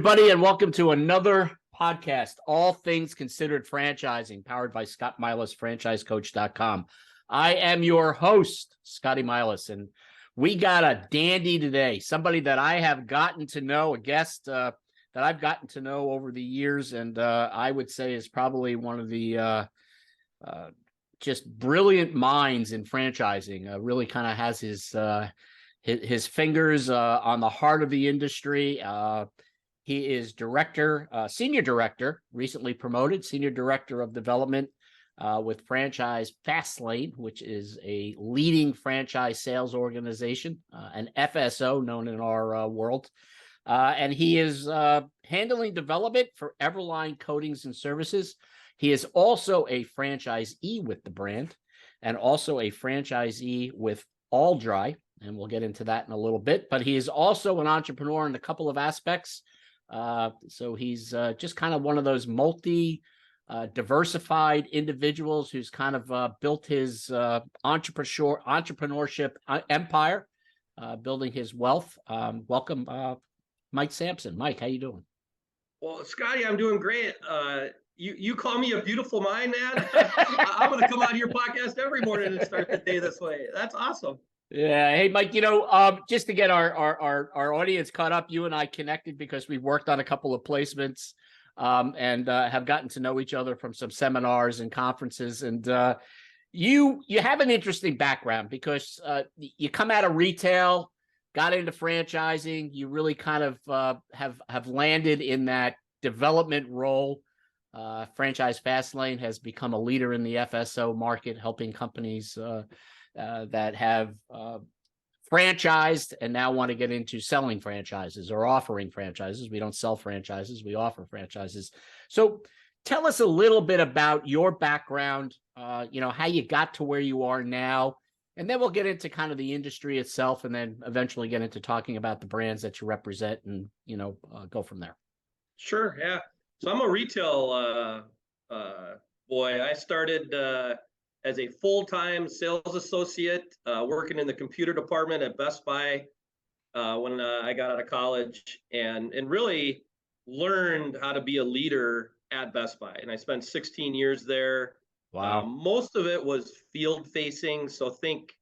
everybody, and welcome to another podcast, All Things Considered Franchising, powered by Scott Milas, franchisecoach.com. I am your host, Scotty Milas, and we got a dandy today, somebody that I have gotten to know, a guest that I've gotten to know over the years, and I would say is probably one of the just brilliant minds in franchising. Really kind of has his fingers on the heart of the industry. He is senior director, recently promoted, senior director of development with Franchise FastLane, which is a leading franchise sales organization, an FSO known in our world. And he is handling development for Everline Coatings and Services. He is also a franchisee with the brand and also a franchisee with All Dry. And we'll get into that in a little bit. But he is also an entrepreneur in a couple of aspects. So he's just kind of one of those diversified individuals who's kind of built his entrepreneurship empire, building his wealth. Welcome, Mike Samson. Mike, how you doing? Well, Scotty, I'm doing great. You call me a beautiful mind, man. I'm going to come on your podcast every morning and start the day this way. That's awesome. Yeah. Hey, Mike, just to get our audience caught up, you and I connected because we worked on a couple of placements and have gotten to know each other from some seminars and conferences. And you have an interesting background because you come out of retail, got into franchising. You really kind of have landed in that development role. Franchise FastLane has become a leader in the FSO market, helping companies that have franchised and now want to get into selling franchises or offering franchises. We don't sell franchises, we offer franchises. So tell us a little bit about your background, how you got to where you are now, and then we'll get into kind of the industry itself and then eventually get into talking about the brands that you represent and, go from there. Sure, yeah. So I'm a retail boy. I started as a full-time sales associate, working in the computer department at Best Buy when I got out of college, and really learned how to be a leader at Best Buy. And I spent 16 years there. Wow. Most of it was field-facing, so think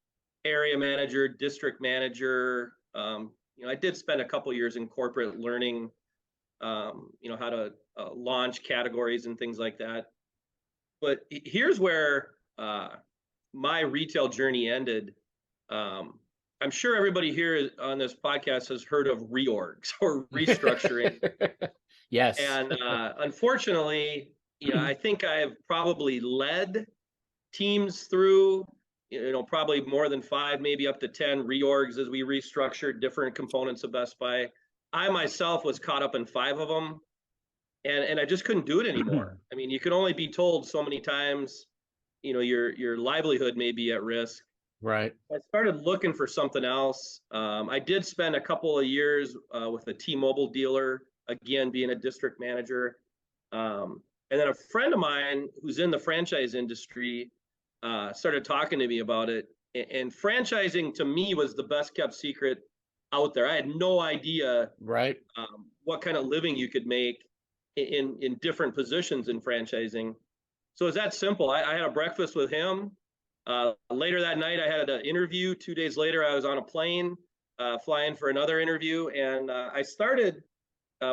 area manager, district manager. I did spend a couple years in corporate learning, how to launch categories and things like that. But here's where my retail journey ended. I'm sure everybody here on this podcast has heard of reorgs or restructuring. Yes. And unfortunately, I think I've probably led teams through, probably more than 5, maybe up to 10 reorgs as we restructured different components of Best Buy. I myself was caught up in 5 of them, and I just couldn't do it anymore. I mean, you can only be told so many times, your livelihood may be at risk. Right. I started looking for something else. I did spend a couple of years with a T-Mobile dealer, again, being a district manager. And then a friend of mine who's in the franchise industry started talking to me about it. And franchising to me was the best kept secret out there. I had no idea what kind of living you could make in different positions in franchising. So it's that simple. I had a breakfast with him. Later that night, I had an interview. 2 days later, I was on a plane flying for another interview. And I started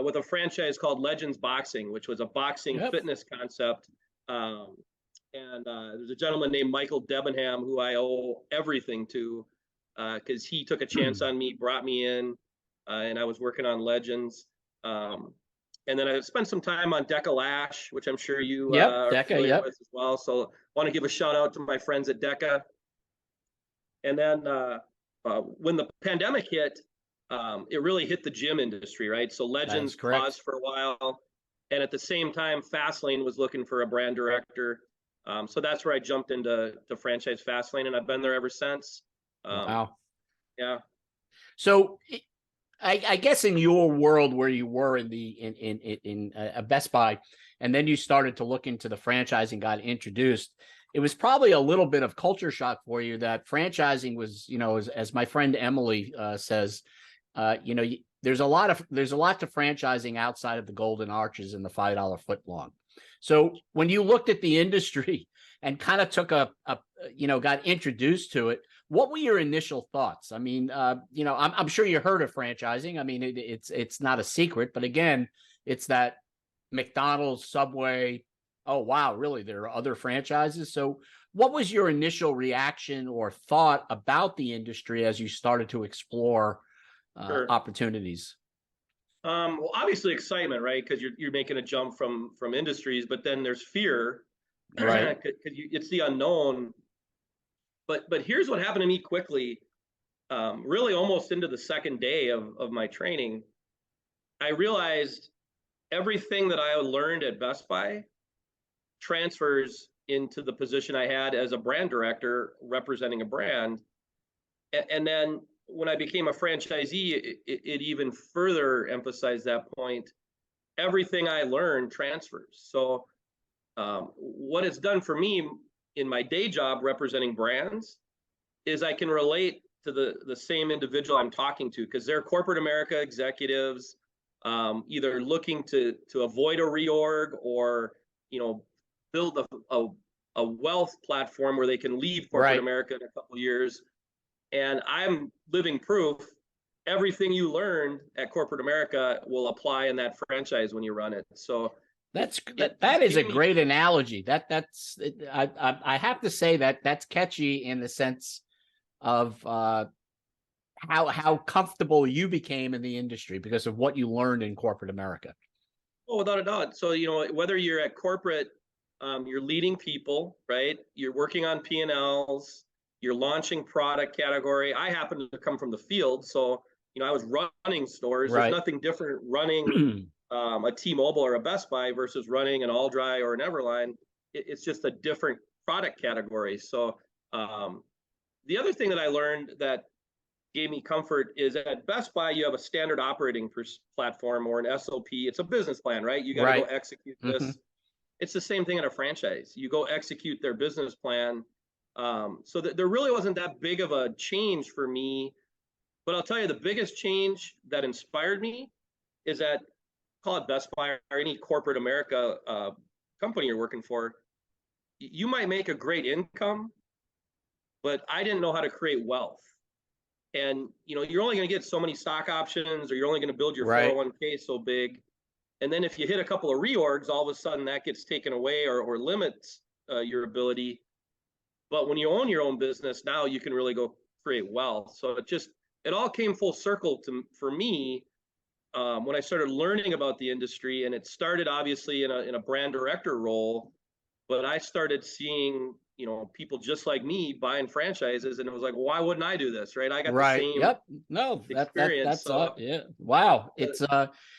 with a franchise called Legends Boxing, which was a boxing fitness concept. There's a gentleman named Michael Debenham who I owe everything to because he took a chance on me, brought me in, and I was working on Legends. And then I spent some time on Deca Lash, which I'm sure you are familiar with as well. So I want to give a shout out to my friends at Deca. And then when the pandemic hit, it really hit the gym industry, right? So Legends paused for a while. And at the same time, FastLane was looking for a brand director. So that's where I jumped into Franchise FastLane, and I've been there ever since. Wow. Yeah. So I guess in your world where you were in Best Buy, and then you started to look into the franchising, got introduced, it was probably a little bit of culture shock for you that franchising was, as my friend Emily says, there's a lot to franchising outside of the golden arches and the $5 foot long. So when you looked at the industry and kind of took got introduced to it, what were your initial thoughts? I mean, I'm sure you heard of franchising. I mean, it's not a secret, but again, it's that McDonald's, Subway. Oh, wow, really? There are other franchises. So what was your initial reaction or thought about the industry as you started to explore Sure. opportunities? Well, obviously excitement, right? Because you're making a jump from industries, but then there's fear, Right. because it's the unknown. But here's what happened to me quickly, really almost into the second day of my training. I realized everything that I learned at Best Buy transfers into the position I had as a brand director representing a brand. And then when I became a franchisee, it even further emphasized that point. Everything I learned transfers. So what it's done for me in my day job representing brands is I can relate to the same individual I'm talking to, because they're corporate America executives, either looking to avoid a reorg or build a wealth platform where they can leave corporate America in a couple of years. And I'm living proof everything you learned at corporate America will apply in that franchise when you run it. So that is a great analogy. I have to say that's catchy in the sense of how comfortable you became in the industry because of what you learned in corporate America. Oh, without a doubt. So whether you're at corporate, you're leading people, right? You're working on P&Ls, you're launching product category. I happen to come from the field, so I was running stores. Right. There's nothing different running a T-Mobile or a Best Buy versus running an All Dry or an Everline. It's just a different product category. So the other thing that I learned that gave me comfort is at Best Buy, you have a standard operating platform or an SOP. It's a business plan, right? You got to go execute this. Mm-hmm. It's the same thing at a franchise. You go execute their business plan. So there really wasn't that big of a change for me. But I'll tell you, the biggest change that inspired me is that, call it Best Buy or any corporate America company you're working for, you might make a great income, but I didn't know how to create wealth. And you're only going to get so many stock options, or you're only going to build your 401k so big. And then if you hit a couple of reorgs, all of a sudden that gets taken away or limits your ability. But when you own your own business, now you can really go create wealth. So it all came full circle for me when I started learning about the industry. And it started obviously in a brand director role, but I started seeing people just like me buying franchises, and it was like, why wouldn't I do this, right? I got the same experience. Yeah. Wow. It's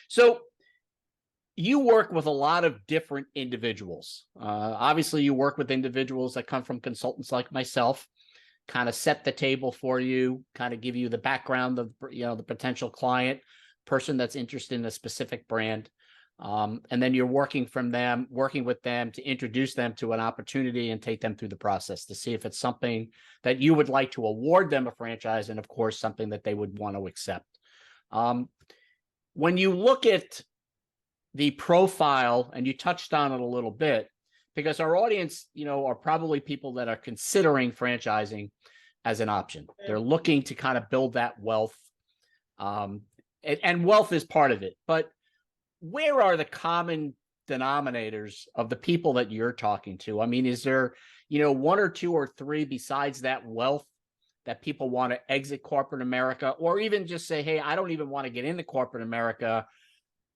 so you work with a lot of different individuals. Obviously, you work with individuals that come from consultants like myself, kind of set the table for you, kind of give you the background of the potential client, person that's interested in a specific brand. And then you're working with them to introduce them to an opportunity and take them through the process to see if it's something that you would like to award them a franchise, and of course, something that they would want to accept. When you look at the profile, and you touched on it a little bit, because our audience, are probably people that are considering franchising as an option. They're looking to kind of build that wealth, and wealth is part of it. But where are the common denominators of the people that you're talking to? I mean, is there, one or two or three besides that wealth that people want to exit corporate America, or even just say, hey, I don't even want to get into corporate America.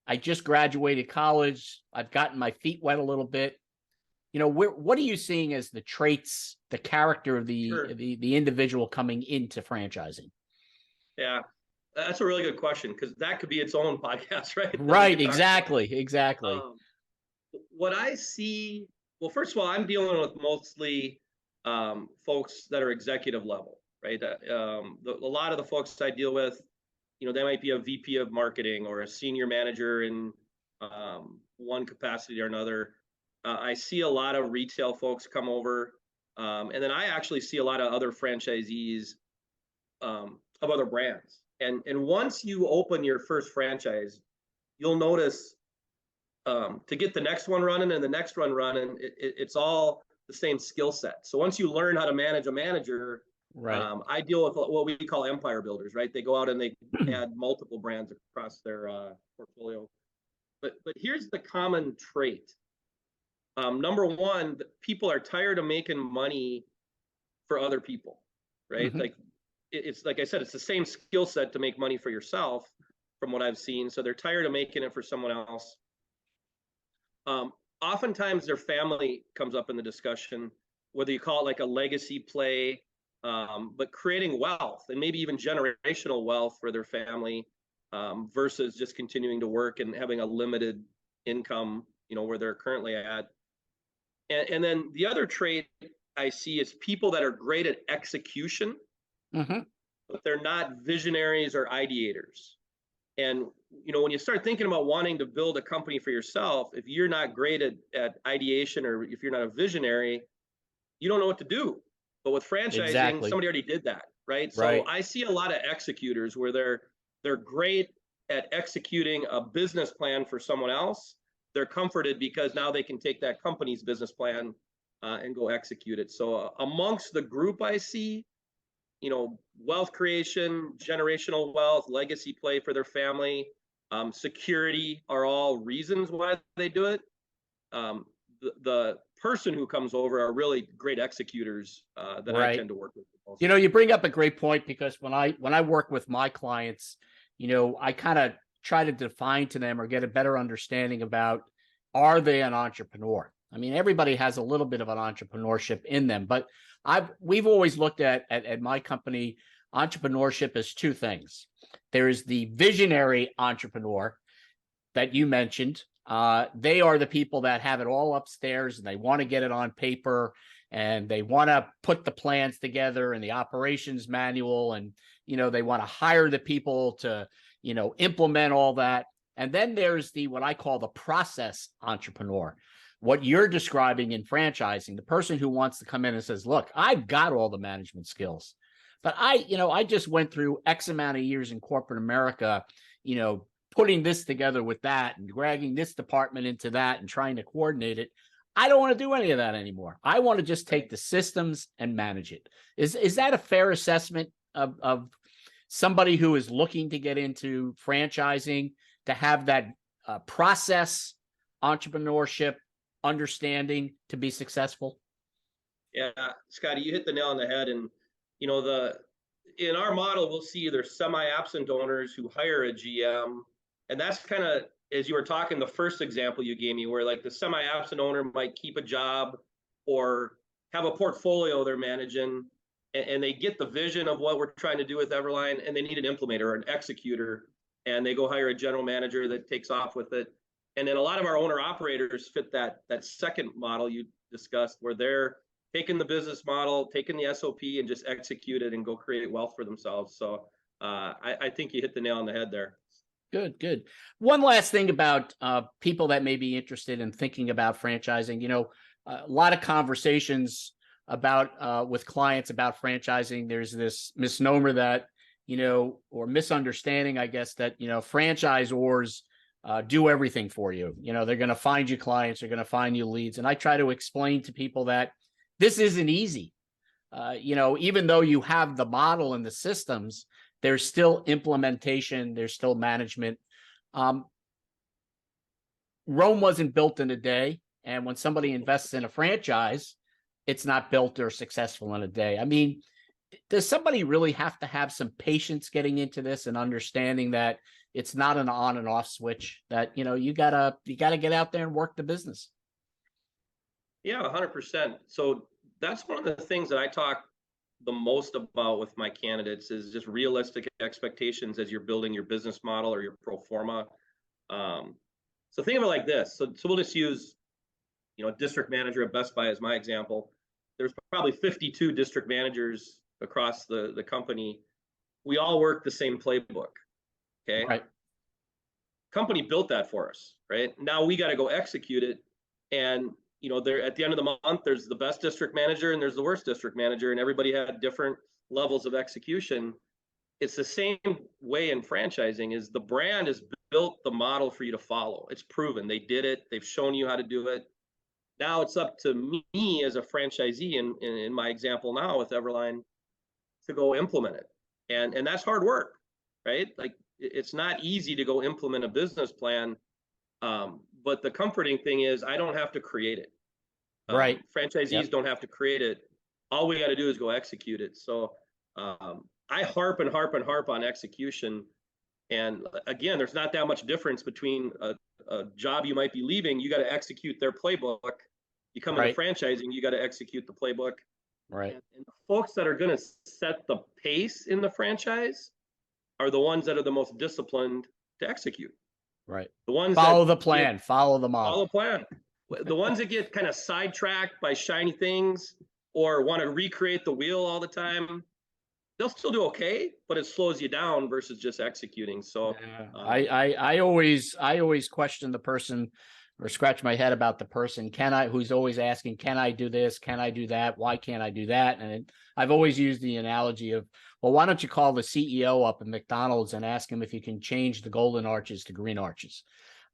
I just graduated college. I've gotten my feet wet a little bit. What are you seeing as the traits, the character of the individual coming into franchising? Yeah, that's a really good question, because that could be its own podcast, right? Right, exactly. What I see, well, first of all, I'm dealing with mostly folks that are executive level, right? A lot of the folks I deal with, they might be a VP of marketing or a senior manager in one capacity or another. I see a lot of retail folks come over, and then I actually see a lot of other franchisees of other brands. And once you open your first franchise, you'll notice to get the next one running and the next one running, it's all the same skill set. So once you learn how to manage a manager, Right. I deal with what we call empire builders, right? They go out and they add multiple brands across their portfolio. But here's the common trait. Number one, people are tired of making money for other people, right? Like it's like I said, it's the same skill set to make money for yourself, from what I've seen. So they're tired of making it for someone else. Oftentimes their family comes up in the discussion, whether you call it like a legacy play, but creating wealth and maybe even generational wealth for their family, versus just continuing to work and having a limited income, where they're currently at. And then the other trait I see is people that are great at execution, but they're not visionaries or ideators. And when you start thinking about wanting to build a company for yourself, if you're not great at ideation, or if you're not a visionary, you don't know what to do. But with franchising, Exactly. somebody already did that, right? Right. So I see a lot of executors where they're great at executing a business plan for someone else. They're comforted because now they can take that company's business plan and go execute it. So amongst the group I see, wealth creation, generational wealth, legacy play for their family, security are all reasons why they do it. The person who comes over are really great executors that I tend to work with also. You bring up a great point, because when I work with my clients, I kind of try to define to them or get a better understanding about, are they an entrepreneur? I mean, everybody has a little bit of an entrepreneurship in them, but we've always looked at my company, entrepreneurship as two things. There is the visionary entrepreneur that you mentioned. They are the people that have it all upstairs and they want to get it on paper, and they want to put the plans together and the operations manual, and they want to hire the people to implement all that. And then there's what I call the process entrepreneur, what you're describing in franchising, the person who wants to come in and says, look, I've got all the management skills, but I just went through X amount of years in corporate America, putting this together with that and dragging this department into that and trying to coordinate it. I don't want to do any of that anymore. I want to just take the systems and manage it. Is that a fair assessment of somebody who is looking to get into franchising, to have that process entrepreneurship understanding to be successful? Yeah, Scotty, you hit the nail on the head. And in our model, we'll see either semi-absent owners who hire a GM, and that's kind of, as you were talking, the first example you gave me, where like the semi-absent owner might keep a job or have a portfolio they're managing, and they get the vision of what we're trying to do with Everline, and they need an implementer or an executor, and they go hire a general manager that takes off with it. And then a lot of our owner operators fit that second model you discussed, where they're taking the business model, taking the SOP, and just execute it and go create wealth for themselves. So I think you hit the nail on the head there. Good. One last thing about people that may be interested in thinking about franchising. A lot of conversations about with clients about franchising. There's this misnomer that, or misunderstanding, I guess, that, franchisors do everything for you. They're going to find you clients, they're going to find you leads. And I try to explain to people that this isn't easy. Even though you have the model and the systems, there's still implementation, there's still management. Rome wasn't built in a day. And when somebody invests in a franchise, it's not built or successful in a day. I mean, does somebody really have to have some patience getting into this and understanding that it's not an on and off switch, that, you gotta get out there and work the business? Yeah, 100%. So that's one of the things that I talk the most about with my candidates, is just realistic expectations as you're building your business model or your pro forma. So think of it like this. So we'll just use, a district manager at Best Buy as my example. There's probably 52 district managers across the company. We all work the same playbook. Okay. Right. Company built that for us, right? Now we got to go execute it. And there at the end of the month, there's the best district manager and there's the worst district manager, and everybody had different levels of execution. it's the same way in franchising. Is the brand has built the model for you to follow. It's proven. They did it. They've shown you how to do it. Now it's up to me as a franchisee in my example now with Everline to go implement it. And that's hard work, right? Like it's not easy to go implement a business plan. But the comforting thing is I don't have to create it. Right. Franchisees don't have to create it. All we got to do is go execute it. So I harp on execution. And again, there's not that much difference between a job you might be leaving. You got to execute their playbook. You come into franchising, you got to execute the playbook. Right. And the folks that are going to set the pace in the franchise are the ones that are the most disciplined to execute. Right. The ones follow the plan, follow the model. Follow the plan. The ones that get kind of sidetracked by shiny things or want to recreate the wheel all the time, they'll still do okay, but it slows you down versus just executing. So I always question the person or scratch my head about the person. Who's always asking, can I do this? Can I do that? Why can't I do that? And I've always used the analogy of, well, why don't you call the CEO up at McDonald's and ask him if you can change the golden arches to green arches?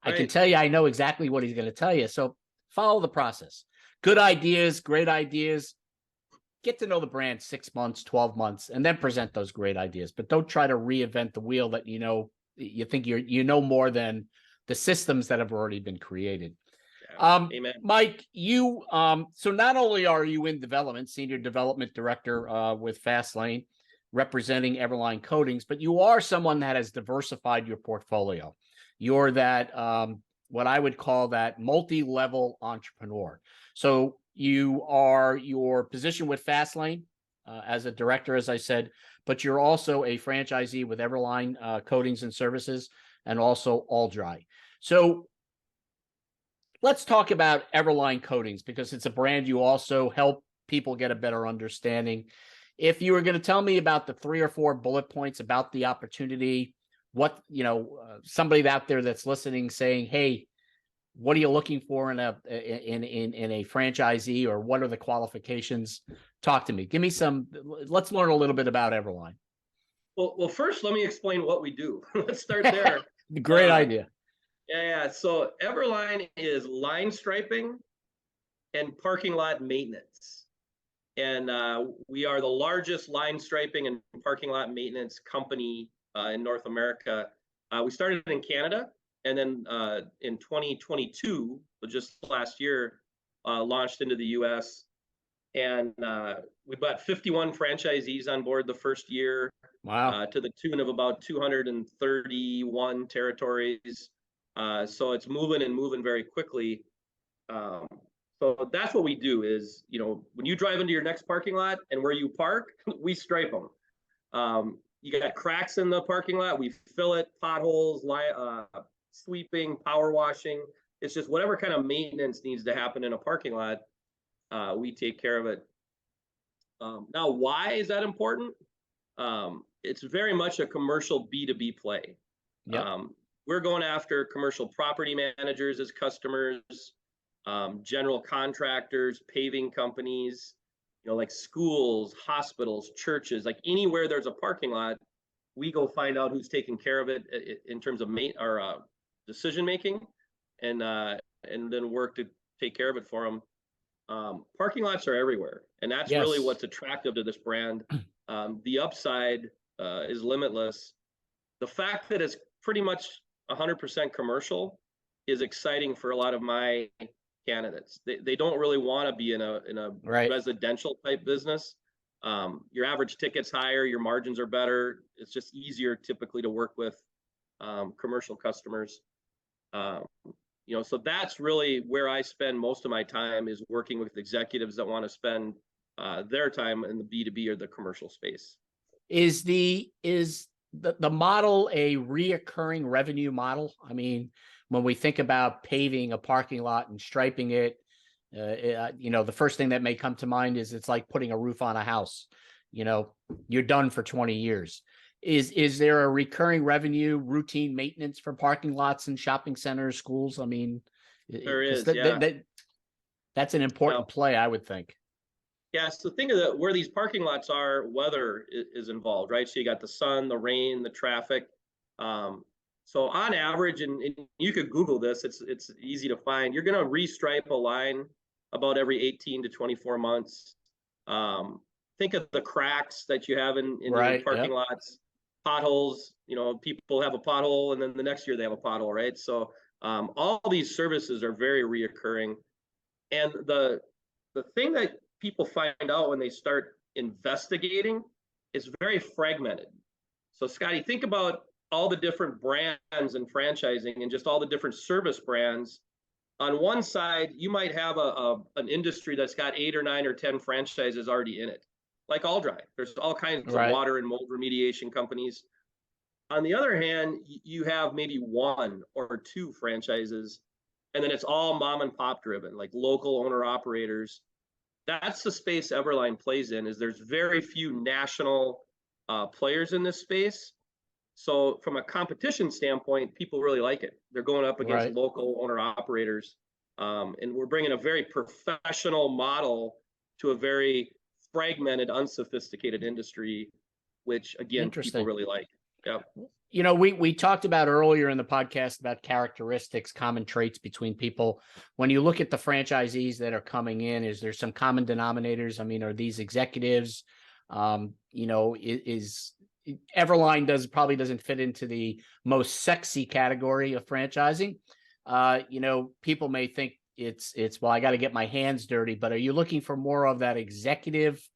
I can tell you, I know exactly what he's going to tell you. So follow the process. Good ideas, great ideas. Get to know the brand 6 months, 12 months, and then present those great ideas. But don't try to reinvent the wheel that you think you know more than the systems that have already been created. Amen. Mike, you so not only are you in development, senior development director with FastLane, representing Everline Coatings, but you are someone that has diversified your portfolio. You're that what I would call that multi-level entrepreneur. So your position with FastLane as a director, as I said, but you're also a franchisee with Everline Coatings and Services, and also All Dry. So let's talk about Everline Coatings, because it's a brand you also help people get a better understanding. If you were going to tell me about the 3 or 4 bullet points about the opportunity, what, somebody out there that's listening saying, hey, what are you looking for in a franchisee, or what are the qualifications? Talk to me. Give me let's learn a little bit about Everline. Well, first, let me explain what we do. Let's start there. Great idea. Yeah. So Everline is line striping and parking lot maintenance. And we are the largest line striping and parking lot maintenance company in North America. We started in Canada, and then in 2022, so just last year, launched into the US. And we got 51 franchisees on board the first year. Wow. To the tune of about 231 territories. So it's moving very quickly. So that's what we do is, when you drive into your next parking lot and where you park, we stripe them. You got cracks in the parking lot, we fill it, potholes, sweeping, power washing. It's just whatever kind of maintenance needs to happen in a parking lot, we take care of it. Now, why is that important? It's very much a commercial B2B play. Yep. We're going after commercial property managers as customers, general contractors, paving companies, like schools, hospitals, churches, like anywhere there's a parking lot, we go find out who's taking care of it in terms of decision making, and then work to take care of it for them. Parking lots are everywhere, and that's really what's attractive to this brand. The upside is limitless. The fact that it's pretty much 100% commercial is exciting for a lot of my candidates. They don't really want to be in a residential type business. Your average ticket's higher, your margins are better. It's just easier typically to work with commercial customers. So that's really where I spend most of my time, is working with executives that want to spend their time in the B2B or the commercial space. Is the model a reoccurring revenue model? I mean, when we think about paving a parking lot and striping it, the first thing that may come to mind is it's like putting a roof on a house. You're done for 20 years. Is there a recurring revenue, routine maintenance for parking lots and shopping centers, schools? I mean, there is. That's an important play, I would think. Yeah, so think of where these parking lots are, weather is involved, right? So you got the sun, the rain, the traffic. So on average, and you could Google this, it's easy to find. You're going to restripe a line about every 18 to 24 months. Think of the cracks that you have in your parking lots, potholes. People have a pothole, and then the next year they have a pothole, right? So all these services are very reoccurring. And the thing that people find out when they start investigating is very fragmented. So Scotty, think about all the different brands in franchising and just all the different service brands. On one side, you might have an industry that's got 8 or 9 or 10 franchises already in it, like All Dry. There's all kinds of water and mold remediation companies. On the other hand, you have maybe 1 or 2 franchises, and then it's all mom and pop driven, like local owner operators. That's the space Everline plays in. Is there's very few national players in this space. So from a competition standpoint, people really like it. They're going up against local owner operators. And we're bringing a very professional model to a very fragmented, unsophisticated industry, which again, people really like. Yeah. We talked about earlier in the podcast about characteristics, common traits between people. When you look at the franchisees that are coming in, is there some common denominators? I mean, are these executives? Is Everline probably doesn't fit into the most sexy category of franchising. People may think it's well, I got to get my hands dirty, but are you looking for more of that executive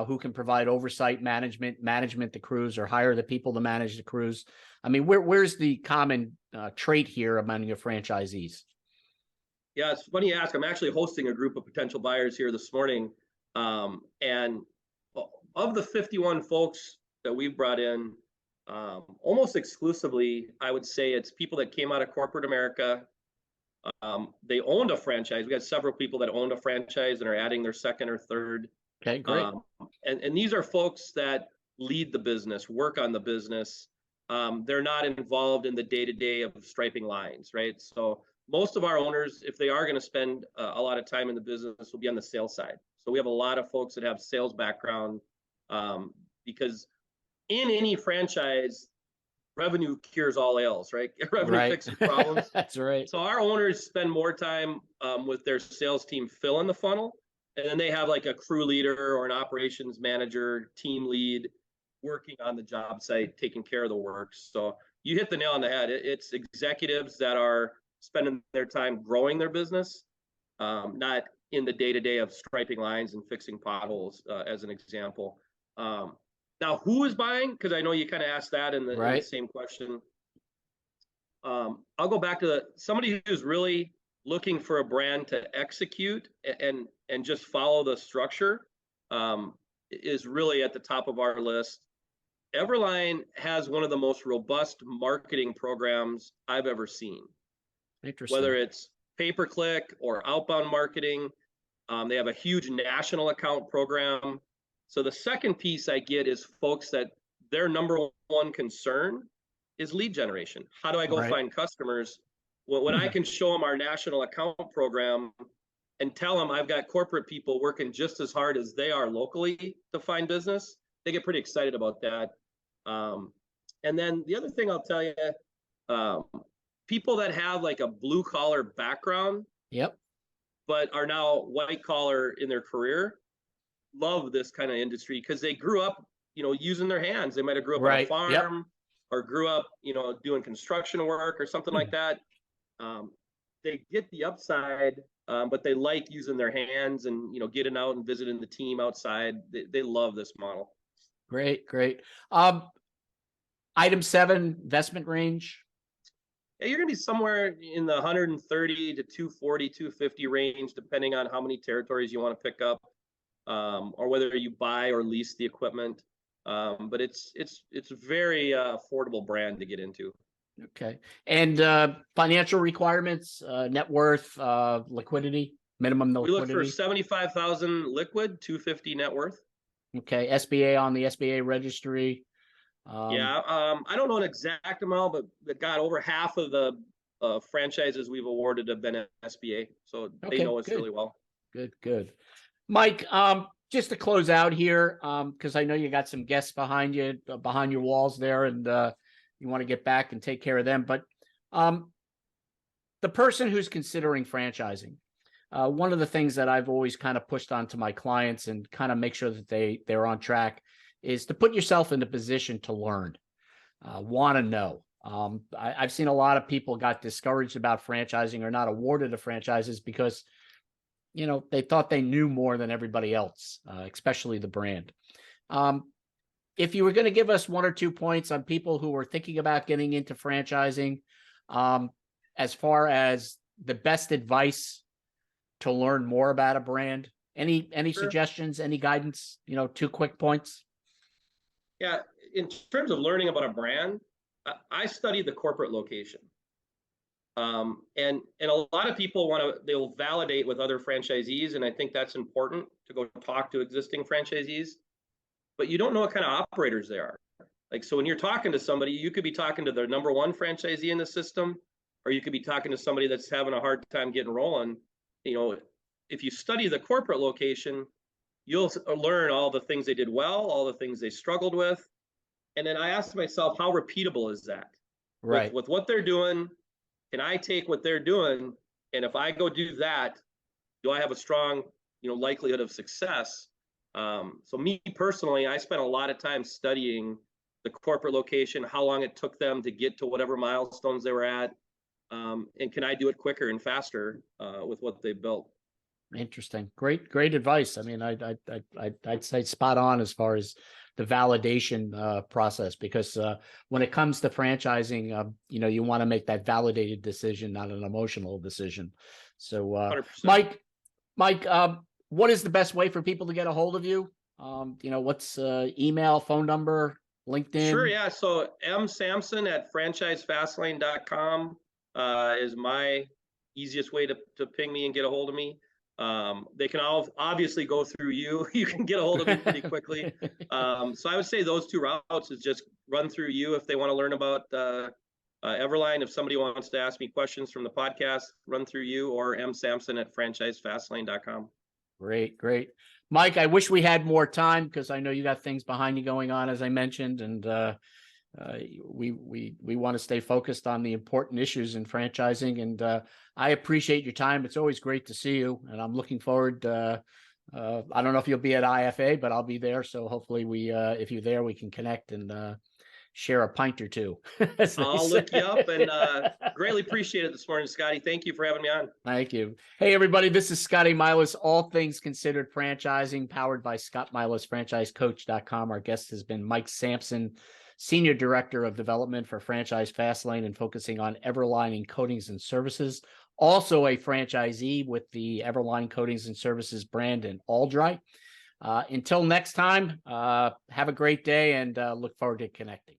who can provide oversight, management the crews, or hire the people to manage the crews? I mean, where's the common trait here among your franchisees? Yeah, it's funny you ask. I'm actually hosting a group of potential buyers here this morning. And of the 51 folks that we've brought in, almost exclusively, I would say it's people that came out of corporate America. They owned a franchise. We got several people that owned a franchise and are adding their second or third. Okay, great. And these are folks that lead the business, work on the business. They're not involved in the day-to-day of striping lines, right? So most of our owners, if they are going to spend a lot of time in the business, will be on the sales side. So we have a lot of folks that have sales background, because in any franchise, revenue cures all ails, right? Revenue fixes problems. That's right. So our owners spend more time with their sales team filling the funnel, and then they have like a crew leader or an operations manager, team lead, working on the job site, taking care of the work. So you hit the nail on the head. It's executives that are spending their time growing their business, not in the day-to-day of striping lines and fixing potholes, as an example. Now, who is buying? Because I know you kind of asked that in the same question. I'll go back to somebody who's really looking for a brand to execute and just follow the structure, is really at the top of our list. Everline has one of the most robust marketing programs I've ever seen. Interesting. Whether it's pay-per-click or outbound marketing, they have a huge national account program. So the second piece I get is folks that their number one concern is lead generation. How do I go find customers? Well, when I can show them our national account program and tell them I've got corporate people working just as hard as they are locally to find business, they get pretty excited about that. And then the other thing I'll tell you, people that have like a blue collar background, but are now white collar in their career, love this kind of industry because they grew up, using their hands. They might have grew up on a farm or grew up, doing construction work or something like that. They get the upside, but they like using their hands and, getting out and visiting the team outside. They love this model. Great. Item 7, investment range. Yeah, you're going to be somewhere in the 130 to 240, 250 range, depending on how many territories you want to pick up, or whether you buy or lease the equipment. But it's a very affordable brand to get into. Okay. And financial requirements, net worth, liquidity, minimum liquidity. We look for 75,000 liquid, 250 net worth. Okay. SBA on the SBA registry. I don't know an exact amount, but God, over half of the franchises we've awarded have been SBA, so they know us really well. Good. Mike, just to close out here, because I know you got some guests behind you, behind your walls there, and you want to get back and take care of them. But the person who's considering franchising, one of the things that I've always kind of pushed onto my clients and kind of make sure that they're on track is to put yourself in a position to learn, want to know. I've seen a lot of people got discouraged about franchising or not awarded the franchises because, you know, they thought they knew more than everybody else, especially the brand. If you were going to give us 1 or 2 points on people who were thinking about getting into franchising, as far as the best advice to learn more about a brand, any Sure. suggestions, any guidance, 2 quick points? Yeah, in terms of learning about a brand, I study the corporate location. And a lot of people they'll validate with other franchisees, and I think that's important to go talk to existing franchisees, but you don't know what kind of operators they are. Like, so when you're talking to somebody, you could be talking to their number 1 franchisee in the system, or you could be talking to somebody that's having a hard time getting rolling. If you study the corporate location, you'll learn all the things they did well, all the things they struggled with. And then I asked myself, how repeatable is that? Right. With what they're doing, can I take what they're doing? And if I go do that, do I have a strong, likelihood of success? So me personally, I spent a lot of time studying the corporate location, how long it took them to get to whatever milestones they were at. And can I do it quicker and faster with what they built? Interesting. Great advice. I mean, I'd say spot on as far as the validation process, because when it comes to franchising, you want to make that validated decision, not an emotional decision. So, 100%. Mike, what is the best way for people to get a hold of you? What's email, phone number, LinkedIn? Sure. Yeah. So Samson at franchisefastlane.com is my easiest way to ping me and get a hold of me. They can obviously go through you. You can get a hold of me pretty quickly. So I would say those 2 routes is just run through you if they want to learn about Everline. If somebody wants to ask me questions from the podcast, run through you, or Samson at franchisefastlane.com. Great. Mike, I wish we had more time because I know you got things behind you going on, as I mentioned, and we want to stay focused on the important issues in franchising. And I appreciate your time. It's always great to see you, and I'm looking forward. I don't know if you'll be at IFA, but I'll be there. So hopefully if you're there, we can connect and share a pint or 2. I'll look you up, and greatly appreciate it this morning, Scotty. Thank you for having me on. Thank you. Hey, everybody, this is Scotty Milas, All Things Considered Franchising, powered by Scott Milas, franchisecoach.com. Our guest has been Mike Samson, Senior Director of Development for Franchise FastLane and focusing on Everline Coatings and Services. Also a franchisee with the Everline Coatings and Services brand in Aldrich. Until next time, have a great day and look forward to connecting.